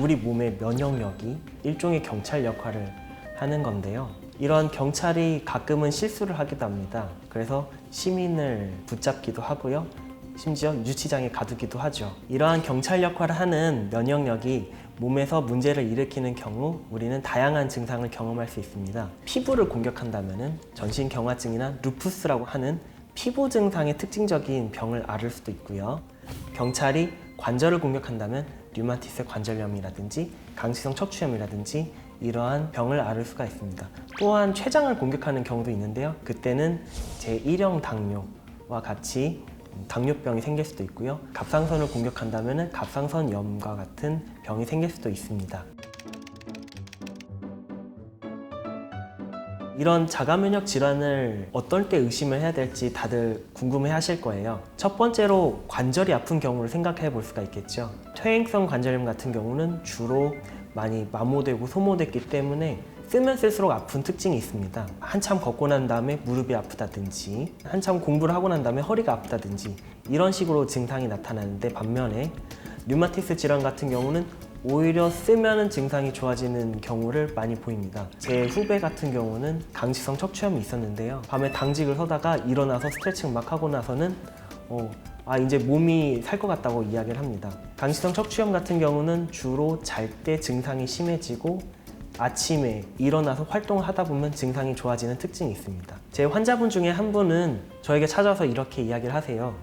우리 몸의 면역력이 일종의 경찰 역할을 하는 건데요. 이런 경찰이 가끔은 실수를 하기도 합니다. 그래서 시민을 붙잡기도 하고요. 심지어 유치장에 가두기도 하죠. 이러한 경찰 역할을 하는 면역력이 몸에서 문제를 일으키는 경우 우리는 다양한 증상을 경험할 수 있습니다. 피부를 공격한다면 전신경화증이나 루푸스라고 하는 피부 증상의 특징적인 병을 앓을 수도 있고요. 경찰이 관절을 공격한다면 류마티스 관절염이라든지 강시성 척추염이라든지 이러한 병을 앓을 수가 있습니다. 또한 췌장을 공격하는 경우도 있는데요. 그때는 제1형 당뇨와 같이 당뇨병이 생길 수도 있고요. 갑상선을 공격한다면 갑상선염과 같은 병이 생길 수도 있습니다. 이런 자가면역 질환을 어떨 때 의심을 해야 될지 다들 궁금해 하실 거예요. 첫 번째로 관절이 아픈 경우를 생각해 볼 수가 있겠죠. 퇴행성 관절염 같은 경우는 주로 많이 마모되고 소모됐기 때문에 쓰면 쓸수록 아픈 특징이 있습니다. 한참 걷고 난 다음에 무릎이 아프다든지 한참 공부를 하고 난 다음에 허리가 아프다든지 이런 식으로 증상이 나타나는데, 반면에 류마티스 질환 같은 경우는 오히려 쓰면은 증상이 좋아지는 경우를 많이 보입니다. 제 후배 같은 경우는 강시성 척추염이 있었는데요. 밤에 당직을 서다가 일어나서 스트레칭 막 하고 나서는 이제 몸이 살 것 같다고 이야기를 합니다. 강시성 척추염 같은 경우는 주로 잘 때 증상이 심해지고 아침에 일어나서 활동을 하다 보면 증상이 좋아지는 특징이 있습니다. 제 환자분 중에 한 분은 저에게 찾아와서 이렇게 이야기를 하세요.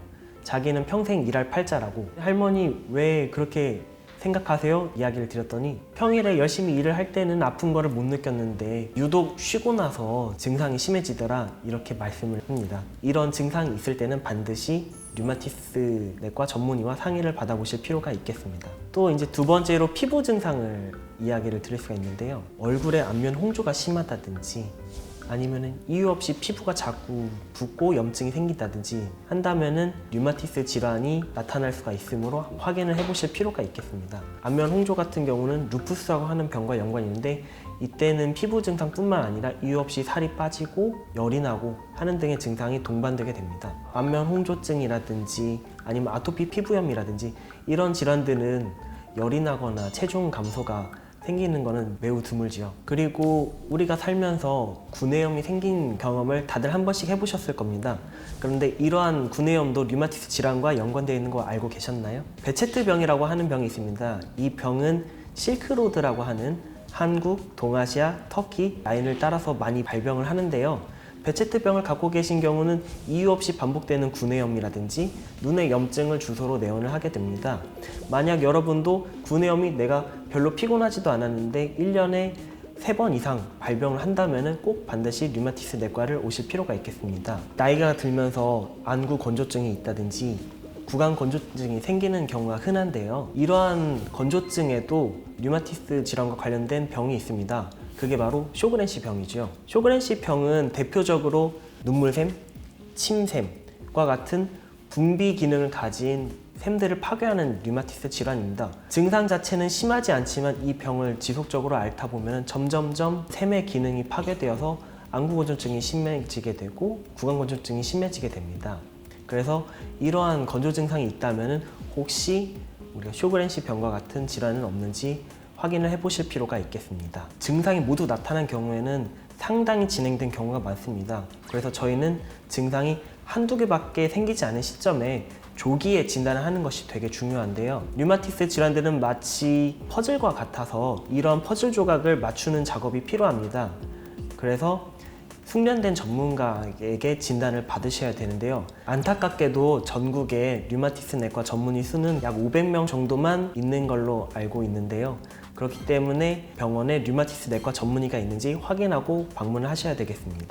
자기는 평생 일할 팔자라고. 할머니 왜 그렇게 생각하세요? 이야기를 드렸더니 평일에 열심히 일을 할 때는 아픈 거를 못 느꼈는데 유독 쉬고 나서 증상이 심해지더라, 이렇게 말씀을 합니다. 이런 증상이 있을 때는 반드시 류마티스 내과 전문의와 상의를 받아보실 필요가 있겠습니다. 또 이제 두 번째로 피부 증상을 이야기를 드릴 수가 있는데요. 얼굴에 안면 홍조가 심하다든지 아니면은 이유 없이 피부가 자꾸 붓고 염증이 생긴다든지 한다면은 류마티스 질환이 나타날 수가 있으므로 확인을 해보실 필요가 있겠습니다. 안면 홍조 같은 경우는 루푸스라고 하는 병과 연관이 있는데, 이때는 피부 증상뿐만 아니라 이유 없이 살이 빠지고 열이 나고 하는 등의 증상이 동반되게 됩니다. 안면 홍조증이라든지 아니면 아토피 피부염이라든지 이런 질환들은 열이 나거나 체중 감소가 생기는 것은 매우 드물지요. 그리고 우리가 살면서 구내염이 생긴 경험을 다들 한 번씩 해보셨을 겁니다. 그런데 이러한 구내염도 류마티스 질환과 연관되어 있는 거 알고 계셨나요? 베체트병이라고 하는 병이 있습니다. 이 병은 실크로드라고 하는 한국, 동아시아, 터키 라인을 따라서 많이 발병을 하는데요. 베체트병을 갖고 계신 경우는 이유 없이 반복되는 구내염이라든지 눈의 염증을 주소로 내원을 하게 됩니다. 만약 여러분도 구내염이 내가 별로 피곤하지도 않았는데 1년에 3번 이상 발병을 한다면 꼭 반드시 류마티스 내과를 오실 필요가 있겠습니다. 나이가 들면서 안구 건조증이 있다든지 구강 건조증이 생기는 경우가 흔한데요. 이러한 건조증에도 류마티스 질환과 관련된 병이 있습니다. 그게 바로 쇼그렌시 병이죠. 쇼그렌시 병은 대표적으로 눈물샘, 침샘과 같은 분비 기능을 가진 샘들을 파괴하는 류마티스 질환입니다. 증상 자체는 심하지 않지만 이 병을 지속적으로 앓다 보면 점점점 샘의 기능이 파괴되어서 안구 건조증이 심해지게 되고 구강 건조증이 심해지게 됩니다. 그래서 이러한 건조 증상이 있다면 혹시 우리가 쇼그렌시 병과 같은 질환은 없는지 확인을 해보실 필요가 있겠습니다. 증상이 모두 나타난 경우에는 상당히 진행된 경우가 많습니다. 그래서 저희는 증상이 한두 개밖에 생기지 않은 시점에 조기에 진단을 하는 것이 되게 중요한데요. 류마티스 질환들은 마치 퍼즐과 같아서 이런 퍼즐 조각을 맞추는 작업이 필요합니다. 그래서 숙련된 전문가에게 진단을 받으셔야 되는데요. 안타깝게도 전국에 류마티스 내과 전문의 수는 약 500명 정도만 있는 걸로 알고 있는데요. 그렇기 때문에 병원에 류마티스 내과 전문의가 있는지 확인하고 방문을 하셔야 되겠습니다.